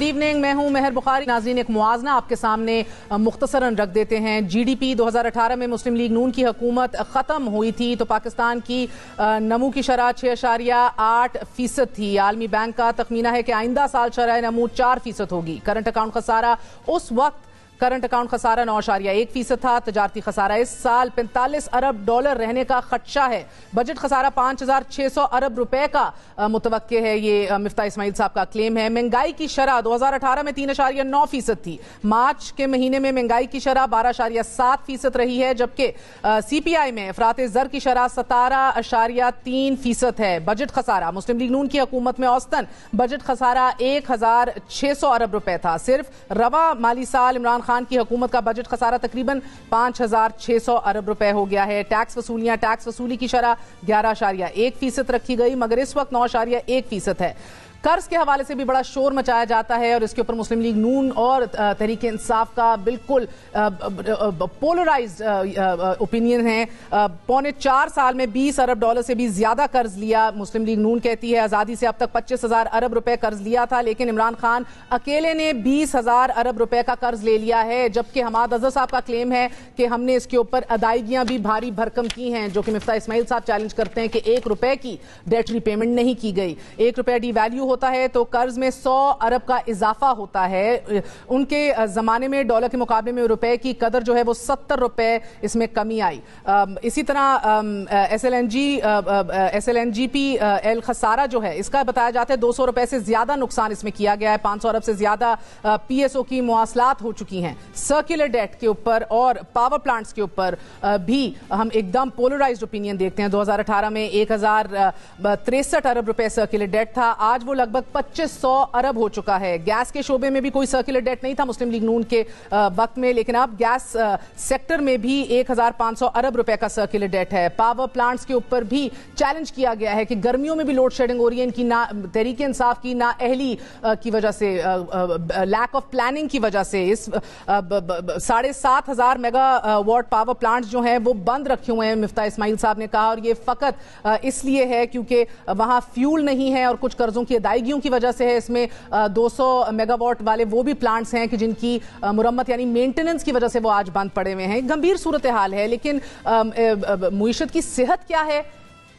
Good evening, میں ہوں مہر بخاری۔ ناظرین، ایک موازنہ آپ کے سامنے مختصراً رکھ دیتے ہیں۔ جی ڈی پی 2018 میں مسلم لیگ نون کی حکومت ختم ہوئی تھی تو پاکستان کی نمو کی شرح 6.8% تھی۔ عالمی بینک کا تخمینہ ہے کہ آئندہ سال شرح نمو 4% ہوگی۔ کرنٹ اکاؤنٹ خسارہ اس وقت 9.1% تھا۔ تجارتی خسارہ اس سال $45 ارب رہنے کا خدشہ ہے۔ بجٹ خسارہ 5,600 ارب روپے کا متوقع ہے، یہ مفتاح اسماعیل صاحب کا کلیم ہے۔ مہنگائی کی شرح 2018 میں 3.9% تھی۔ مارچ کے مہینے میں مہنگائی کی شرح 12.7% رہی ہے، جبکہ سی پی آئی میں افراط زر کی شرح 17.3% ہے۔ بجٹ خسارہ مسلم لیگ نون کی حکومت میں اوسطاً بجٹ خسارہ 1,600 ارب روپے تھا۔ صرف رواں مالی سال عمران خان کی حکومت کا بجٹ خسارہ تقریباً 5,600 ارب روپے ہو گیا ہے۔ ٹیکس وصولی کی شرح 11.1% رکھی گئی، مگر اس وقت 9.1% ہے۔ قرض کے حوالے سے بھی بڑا شور مچایا جاتا ہے اور اس کے اوپر مسلم لیگ نون اور تحریک انصاف کا بالکل پولرائزڈ اوپینین ہے۔ 3.25 سال میں $20 ارب سے بھی زیادہ قرض لیا۔ مسلم لیگ نون کہتی ہے آزادی سے اب تک 25,000 ارب روپے قرض لیا تھا، لیکن عمران خان اکیلے نے 20,000 ارب روپے کا قرض لے لیا ہے، جبکہ حماد اظہر صاحب کا کلیم ہے کہ ہم نے اس کے اوپر ادائیگیاں بھی بھاری بھرکم کی ہیں، جو کہ مفتاح اسماعیل صاحب چیلنج کرتے ہیں کہ 1 روپے کی ڈیٹ ری پیمنٹ نہیں کی گئی۔ 1 روپے ڈی ویلیو ہوتا ہے تو قرض میں 100 ارب کا اضافہ ہوتا ہے۔ ان کے زمانے میں ڈالر کے مقابلے میں روپے کی قدر جو ہے وہ 70 روپے اس میں کمی آئی۔ اسی طرح S L N G P L خسارہ جو ہے اس کا بتایا جاتا ہے 200 روپے سے زیادہ نقصان اس میں کیا گیا ہے۔ 500 ارب سے زیادہ پی ایس او کی مواصلات ہو چکی ہیں۔ سرکولر ڈیٹ کے اوپر اور پاور پلانٹس کے اوپر بھی ہم ایک دم پولرائزڈ اوپینین دیکھتے ہیں۔ 2018 میں 1,063 ارب روپے سرکولر ڈیٹ تھا، آج وہ لگ بھگ 2,500 ارب ہو چکا ہے۔ گیس کے شعبے میں بھی کوئی سرکولر ڈیٹ نہیں تھا مسلم لیگ نون کے وقت میں، لیکن اب گیس سیکٹر میں بھی 1,500 ارب روپے کا سرکولر ڈیٹ ہے۔ پاور پلانٹس کے اوپر بھی چیلنج کیا گیا ہے کہ گرمیوں میں بھی لوڈ شیڈنگ ہو رہی ہے، ان کی تحریک انصاف کی نااہلی کی وجہ سے، لیک آف پلاننگ کی وجہ سے اس 7,500 میگا واٹ پاور پلانٹس جو ہیں وہ بند رکھے ہوئے ہیں، مفتاح اسماعیل صاحب نے کہا، اور یہ فقط اس لیے ہے کیونکہ وہاں فیول نہیں ہے اور کچھ قرضوں کی ادائیگیوں کی وجہ سے ہے۔ اس میں 200 میگا واٹ والے وہ بھی پلانٹس ہیں کہ جن کی مرمت یعنی مینٹیننس کی وجہ سے وہ آج بند پڑے ہوئے ہیں۔ گمبھیر صورتحال ہے، لیکن معیشت کی صحت کیا ہے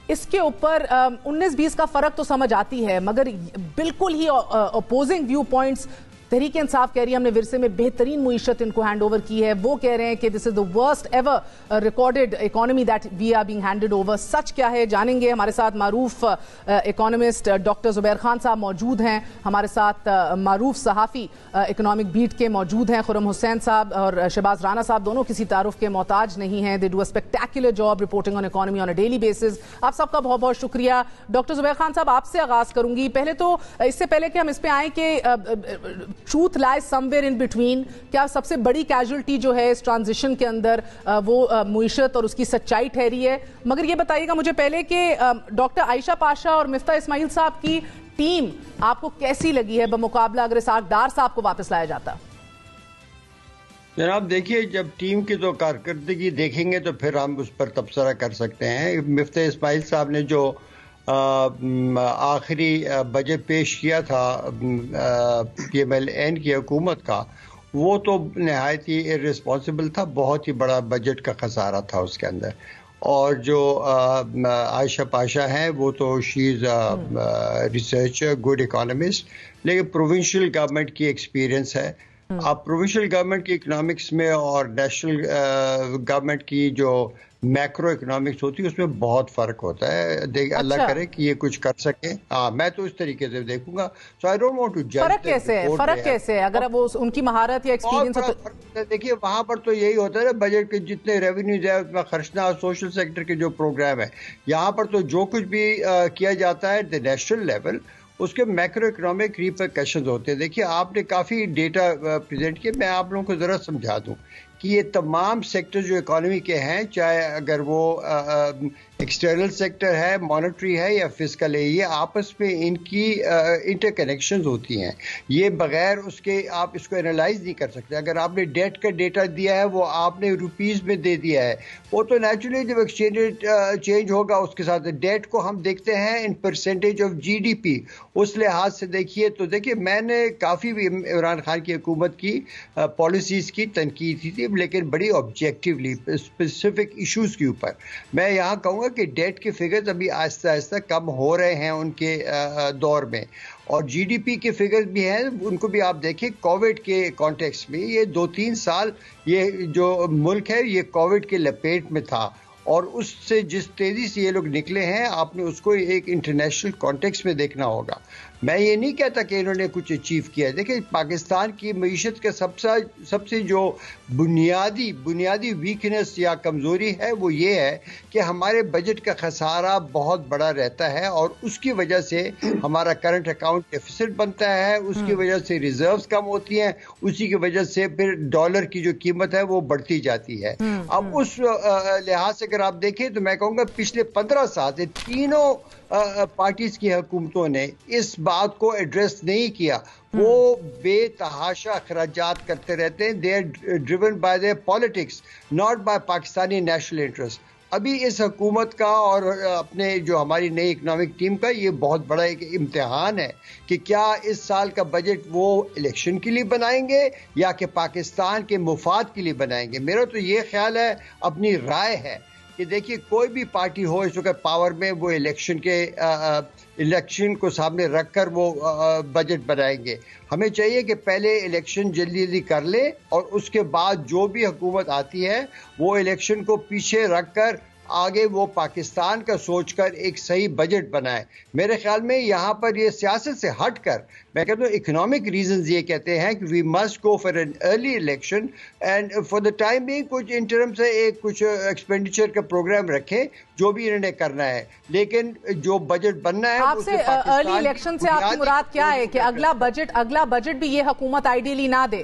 اس کے اوپر 19-20 کا فرق تو سمجھ آتی ہے، مگر بالکل ہی opposing view points. Tehreek Insaf کہہ رہی ہے ہم نے ورثے میں بہترین معیشت ان کو ہینڈ اوور کی ہے، وہ کہہ رہے ہیں کہ this is the worst ever recorded economy that we are being handed over. سچ کیا ہے جانیں گے، ہمارے ساتھ معروف اکانومسٹ ڈاکٹر زبیر خان صاحب موجود ہیں، ہمارے ساتھ معروف صحافی اکنامک بیٹ کے موجود ہیں، خرم حسین صاحب اور شہباز رانا صاحب، دونوں کسی تعارف کے محتاج نہیں ہیں۔ They do a spectacular job reporting on economy on a daily basis. آپ سب کا بہت بہت شکریہ۔ ڈاکٹر زبیر خان صاحب، آپ سے آغاز کروں گی۔ پہلے تو اس سے پہلے کہ ہم اس پہ آئیں کہ truth لائز some where in between, کیا سب سے بڑی کیجولٹی جو ہے اس ٹرانزیشن کے اندر وہ معیشت اور اس کی سچائی ٹھہری ہے؟ مگر یہ بتائیے گا مجھے پہلے کہ ڈاکٹر عائشہ پاشا اور مفتاح اسماعیل صاحب کی ٹیم آپ کو کیسی لگی ہے بمقابلہ اگر اسحاق ڈار صاحب کو واپس لایا جاتا؟ جناب دیکھیے، جب ٹیم کی تو کارکردگی دیکھیں گے تو پھر ہم اس پر تبصرہ کر سکتے ہیں۔ مفتاح اسماعیل صاحب نے جو آخری بجٹ پیش کیا تھا پی ایم ایل این کی حکومت کا، وہ تو نہایت ہی ارسپانسبل تھا، بہت ہی بڑا بجٹ کا خسارہ تھا اس کے اندر۔ اور جو عائشہ پاشا ہیں وہ تو شی از ریسرچر، گڈ اکانومسٹ، لیکن پروونشل گورنمنٹ کی ایکسپیرئنس ہے۔ اب پروونشل گورنمنٹ کی اکنامکس میں اور نیشنل گورنمنٹ کی جو میکرو اکنامکس ہوتی ہے اس میں بہت فرق ہوتا ہے۔ اللہ کرے کہ یہ کچھ کر سکیں۔ میں تو اس طریقے سے دیکھوں گا۔ سو آئی ڈونٹ وانٹ ٹو جج۔ فرق کیسے ہے اگر وہ ان کی مہارت یا ایکسپیرینس؟ دیکھیے وہاں پر تو یہی ہوتا ہے نا، بجٹ کے جتنے ریونیوز ہے اس میں خرچنا، سوشل سیکٹر کے جو پروگرام ہے، یہاں پر تو جو کچھ بھی کیا جاتا ہے نیشنل لیول، اس کے میکرو اکنامک ریپرکشنز ہوتے ہیں۔ دیکھیے آپ نے کافی ڈیٹا پریزنٹ کیا، میں آپ لوگوں کو ذرا سمجھا دوں کہ یہ تمام سیکٹر جو اکانومی کے ہیں، چاہے اگر وہ ایکسٹرنل سیکٹر ہے، مانیٹری ہے یا فسکل ہے، یہ آپس میں ان کی انٹر کنیکشنز ہوتی ہیں. یہ بغیر اس کے آپ اس کو انالائز نہیں کر سکتے. اگر آپ نے ڈیٹ کا ڈیٹا دیا ہے وہ آپ نے روپیز میں دے دیا ہے، وہ تو نیچرلی جب ایکسچینج ریٹ چینج ہوگا اس کے ساتھ ڈیٹ کو ہم دیکھتے ہیں in percentage of G D P. اس لحاظ سے دیکھیے تو دیکھیے میں نے کافی بھی عمران خان کی حکومت کی پالیسیز کی تنقید کی تھی، لیکن بڑی آبجیکٹیولی اسپیسیفک ایشوز کے اوپر. میں یہاں کہوں گا کہ ڈیٹ کے فگرز ابھی آہستہ آہستہ کم ہو رہے ہیں ان کے دور میں، اور جی ڈی پی کے فگرز بھی ہیں ان کو بھی آپ دیکھیں. کووڈ کے کانٹیکس میں یہ 2-3 سال یہ جو ملک ہے یہ کووڈ کے لپیٹ میں تھا، اور اس سے جس تیزی سے یہ لوگ نکلے ہیں آپ نے اس کو ایک انٹرنیشنل کانٹیکس میں دیکھنا ہوگا. میں یہ نہیں کہتا کہ انہوں نے کچھ اچیو کیا ہے. دیکھیں پاکستان کی معیشت کا سب سے جو بنیادی ویکنس یا کمزوری ہے وہ یہ ہے کہ ہمارے بجٹ کا خسارہ بہت بڑا رہتا ہے، اور اس کی وجہ سے ہمارا کرنٹ اکاؤنٹ ڈیفیسٹ بنتا ہے، اس کی وجہ سے ریزروز کم ہوتی ہیں، اسی کی وجہ سے پھر ڈالر کی جو قیمت ہے وہ بڑھتی جاتی ہے. اب اس لحاظ سے اگر آپ دیکھیں تو میں کہوں گا پچھلے 15 سال سے تینوں پارٹیز کی حکومتوں نے اس بات کو ایڈریس نہیں کیا. وہ بے تحاشا اخراجات کرتے رہتے ہیں. They are driven by their politics not by Pakistani national interest. ابھی اس حکومت کا اور اپنے جو ہماری نئی اکنامک ٹیم کا یہ بہت بڑا ایک امتحان ہے کہ کیا اس سال کا بجٹ وہ الیکشن کے لیے بنائیں گے یا کہ پاکستان کے مفاد کے لیے بنائیں گے. میرا تو یہ خیال ہے، اپنی رائے ہے کہ دیکھیے کوئی بھی پارٹی ہو اس وقت پاور میں، وہ الیکشن کو سامنے رکھ کر وہ بجٹ بنائیں گے. ہمیں چاہیے کہ پہلے الیکشن جلدی کر لے اور اس کے بعد جو بھی حکومت آتی ہے وہ الیکشن کو پیچھے رکھ کر آگے وہ پاکستان کا سوچ کر ایک صحیح بجٹ بنائے. میرے خیال میں یہاں پر یہ سیاست سے ہٹ کر میں کہتا ہوں اکنامک ریزنز یہ کہتے ہیں کہ we must go for an early election and for the time being کچھ انٹرم سے کچھ ایکسپینڈیچر کا پروگرام رکھیں جو بھی انہوں نے کرنا ہے، لیکن جو بجٹ بننا ہے آپ سے ارلی الیکشن سے آپ کی مراد کیا ہے کہ اگلا بجٹ بھی یہ حکومت آئیڈیلی نہ دے؟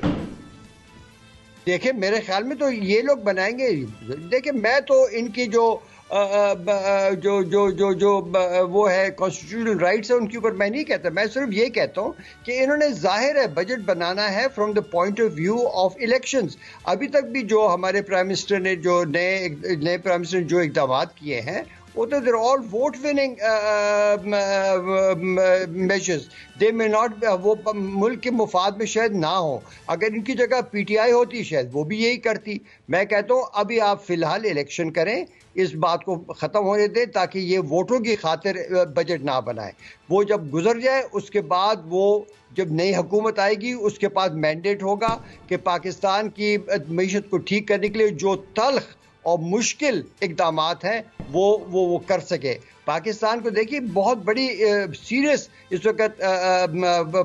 دیکھیں میرے خیال میں تو یہ لوگ بنائیں گے. دیکھیں میں تو ان کی جو وہ ہے کانسٹیٹیوشنل رائٹس ہے ان کے اوپر میں نہیں کہتا. میں صرف یہ کہتا ہوں کہ انہوں نے ظاہر ہے بجٹ بنانا ہے from the point of view of elections. ابھی تک بھی جو ہمارے پرائم منسٹر نے جو نئے پرائم منسٹر نے جو اقدامات کیے ہیں وہ تو they're all vote winning measures. They may not وہ ملک کے مفاد میں شاید نہ ہو. اگر ان کی جگہ پی ٹی آئی ہوتی شاید وہ بھی یہی کرتی. میں کہتا ہوں ابھی آپ فی الحال الیکشن کریں، اس بات کو ختم ہونے دیں تاکہ یہ ووٹوں کی خاطر بجٹ نہ بنائے. وہ جب گزر جائے اس کے بعد وہ جب نئی حکومت آئے گی اس کے بعد مینڈیٹ ہوگا کہ پاکستان کی معیشت کو ٹھیک کرنے کے لیے جو تلخ اور مشکل اقدامات ہیں وہ کر سکے. پاکستان کو دیکھیے بہت بڑی سیریس اس وقت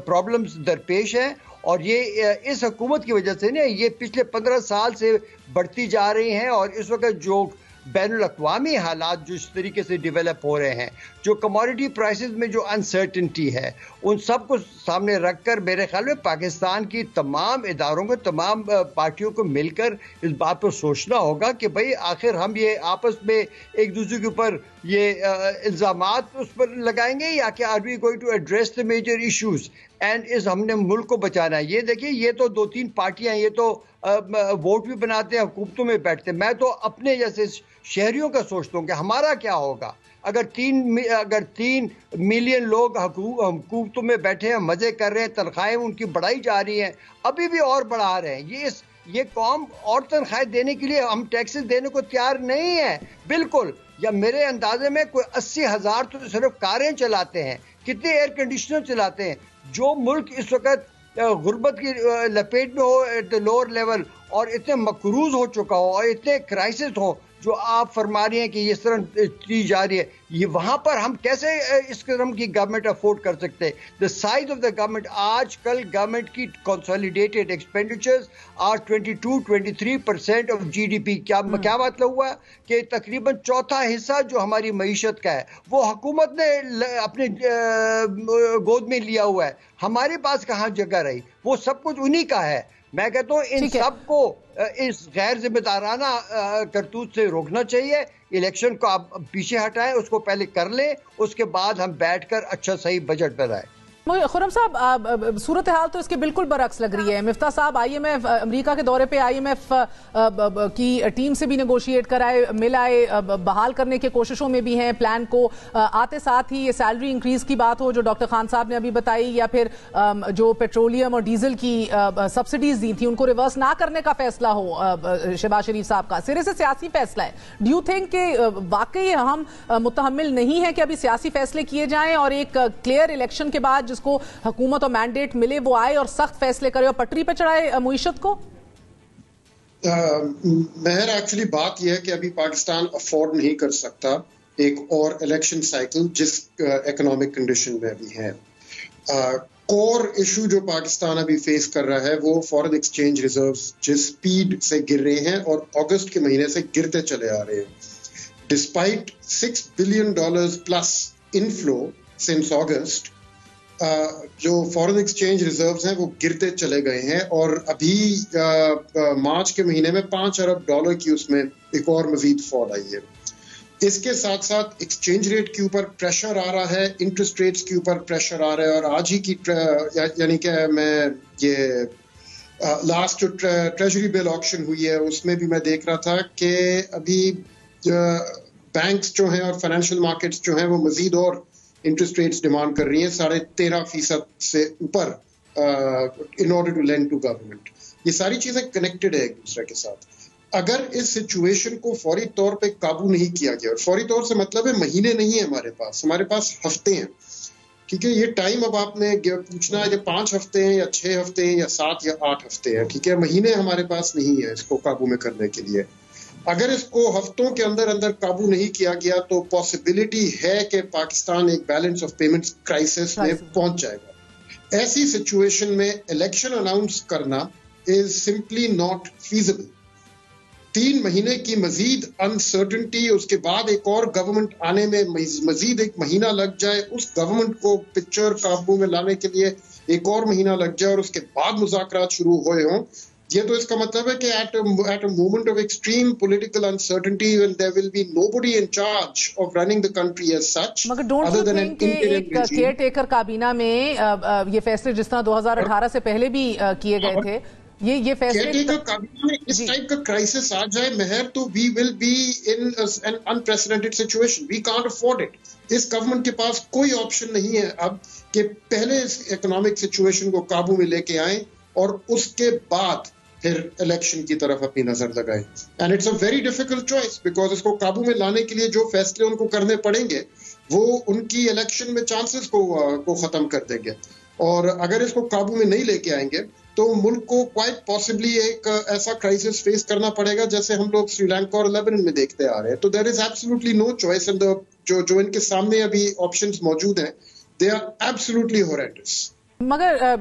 پرابلمز درپیش ہیں، اور یہ اس حکومت کی وجہ سے نہیں، یہ پچھلے 15 سال سے بڑھتی جا رہی ہیں. اور اس وقت جو بین الاقوامی حالات جو اس طریقے سے ڈیولپ ہو رہے ہیں، جو کموڈٹی پرائسز میں جو انسرٹنٹی ہے، ان سب کو سامنے رکھ کر میرے خیال میں پاکستان کی تمام اداروں کو، تمام پارٹیوں کو مل کر اس بات پر سوچنا ہوگا کہ بھئی آخر ہم یہ آپس میں ایک دوسرے کے اوپر یہ الزامات اس پر لگائیں گے یا کہ are we going to address the major issues and ہم نے ملک کو بچانا ہے. یہ دیکھیے یہ تو 2-3 پارٹیاں یہ تو ووٹ بھی بناتے ہیں، حکومتوں میں بیٹھتے ہیں. میں تو اپنے جیسے شہریوں کا سوچتا ہوں کہ ہمارا کیا ہوگا اگر 3 ملین لوگ حکومتوں میں بیٹھے ہیں، مزے کر رہے ہیں، تنخواہیں ان کی بڑھائی جا رہی ہیں، ابھی بھی اور بڑھا رہے ہیں. یہ قوم اور تنخواہیں دینے کے لیے ہم ٹیکسز دینے کو تیار نہیں ہے بالکل. یا میرے اندازے میں کوئی 80,000 تو صرف کاریں چلاتے ہیں، کتنے ایئر کنڈیشنر چلاتے ہیں. جو ملک اس وقت غربت کی لپیٹ میں ہو ایٹ دا لوور لیول اور اتنے مقروض ہو چکا ہو اور اتنے کرائسس ہو جو آپ فرما رہی ہیں کہ اس طرح چیز جا رہی ہے، یہ وہاں پر ہم کیسے اس قسم کی گورنمنٹ افورڈ کر سکتے ہیں؟ The size of the government, آج کل گورنمنٹ کی consolidated expenditures are 22-23% of GDP. کیا مطلب ہوا کہ تقریباً چوتھا حصہ جو ہماری معیشت کا ہے وہ حکومت نے اپنے گود میں لیا ہوا ہے. ہمارے پاس کہاں جگہ رہی؟ وہ سب کچھ انہی کا ہے. میں کہتا ہوں ان سب کو اس غیر ذمہ دارانہ کرتوت سے روکنا چاہیے. الیکشن کو آپ پیچھے ہٹائیں، اس کو پہلے کر لیں، اس کے بعد ہم بیٹھ کر اچھا صحیح بجٹ بنائیں. خرم صاحب، صورتحال تو اس کے بالکل برعکس لگ رہی ہے. مفتاح صاحب IMF امریکہ کے دورے پہ IMF کی ٹیم سے بھی نیگوشیٹ کرائے، مل آئے، بحال کرنے کے کوششوں میں بھی ہیں پلان کو. آتے ساتھ ہی یہ سیلری انکریز کی بات ہو جو ڈاکٹر خان صاحب نے ابھی بتائی، یا پھر جو پیٹرولیم اور ڈیزل کی سبسڈیز دی تھیں ان کو ریورس نہ کرنے کا فیصلہ ہو شہباز شریف صاحب کا، سرے سے سیاسی فیصلہ ہے. ڈو یو تھنک کہ واقعی ہم متحمل نہیں ہیں کہ ابھی سیاسی فیصلے کیے جائیں اور ایک کلیئر الیکشن کے بعد جس کو حکومت اور مینڈیٹ ملے وہ آئے اور سخت فیصلے کرے اور پٹری پہ چڑھائے معیشت کو؟ مہر ایکچولی بات یہ ہے کہ ابھی پاکستان افورڈ نہیں کر سکتا ایک اور الیکشن سائیکل جس اکنامک کنڈیشن میں ابھی ہے. کور ایشو جو پاکستان ابھی فیس کر رہا ہے وہ فارن ایکسچینج ریزروز جس سپیڈ سے گر رہے ہیں اور اگست کے مہینے سے گرتے چلے آ رہے ہیں. Despite $6 billion plus inflow since August, جو فارن ایکسچینج ریزروز ہیں وہ گرتے چلے گئے ہیں اور ابھی مارچ کے مہینے میں $5 ارب کی اس میں ایک اور مزید فال آئی ہے. اس کے ساتھ ساتھ ایکسچینج ریٹ کے اوپر پریشر آ رہا ہے، انٹرسٹ ریٹس کے اوپر پریشر آ رہا ہے. اور آج ہی کی یعنی کہ میں یہ لاسٹ جو ٹریجری بل آکشن ہوئی ہے اس میں بھی میں دیکھ رہا تھا کہ ابھی بینکس جو ہیں اور فائنینشیل مارکیٹس جو ہیں وہ مزید اور انٹرسٹ ریٹس ڈیمانڈ کر رہی ہیں 13.5% سے اوپر in order to lend to government. یہ ساری چیزیں کنیکٹڈ ہے ایک دوسرے کے ساتھ. اگر اس سچویشن کو فوری طور پہ قابو نہیں کیا گیا، اور فوری طور سے مطلب ہے مہینے نہیں ہے ہمارے پاس ہفتے ہیں. ٹھیک ہے، یہ ٹائم اب آپ نے پوچھنا ہے کہ 5 ہفتے ہیں یا 6 ہفتے ہیں یا 7 یا 8 ہفتے ہیں. ٹھیک ہے، مہینے ہمارے پاس نہیں ہے اس کو قابو میں کرنے کے لیے. اگر اس کو ہفتوں کے اندر قابو نہیں کیا گیا تو پاسبلٹی ہے کہ پاکستان ایک بیلنس آف پیمنٹس کرائسس میں پہنچ جائے گا. ایسی سچویشن میں الیکشن اناؤنس کرنا از سمپلی ناٹ فیزیبل. 3 مہینے کی مزید انسرٹنٹی، اس کے بعد ایک اور گورنمنٹ آنے میں مزید 1 مہینہ لگ جائے، اس گورنمنٹ کو پکچر قابو میں لانے کے لیے ایک اور مہینہ لگ جائے اور اس کے بعد مذاکرات شروع ہوئے ہوں. یہ تو اس کا مطلب ہے کہ at a moment of extreme political uncertainty there will be nobody in charge of running the country as such. مگر ڈونٹ یو تھنک کہ ایک کیئر ٹیکر کابینہ میں یہ فیصلے جس طرح 2018 سے پہلے بھی کیے گئے تھے، یہ فیصلے کابینہ میں اس ٹائپ کا کرائسس آ جائے مہر تو we will be in an unprecedented situation. We can't afford it. اس گورنمنٹ کے پاس کوئی آپشن نہیں ہے اب کہ پہلے اس اکنامک سچویشن کو قابو میں لے کے آئیں اور اس کے بعد پھر الیکشن کی طرف اپنی نظر لگائیں. And it's a very difficult choice because اس کو قابو میں لانے کے لیے جو فیصلے ان کو کرنے پڑیں گے وہ ان کی الیکشن میں چانسز کو ختم کر دیں گے. اور اگر اس کو قابو میں نہیں لے کے آئیں گے تو ملک کو کوائٹ پاسبلی ایک ایسا کرائسس فیس کرنا پڑے گا جیسے ہم لوگ سری لنکا اور لیبنن میں دیکھتے آ رہے ہیں. تو there is absolutely no choice and جو ان کے سامنے ابھی آپشنز موجود ہیں دے آر ایبسولوٹلی ہورینڈس. مگر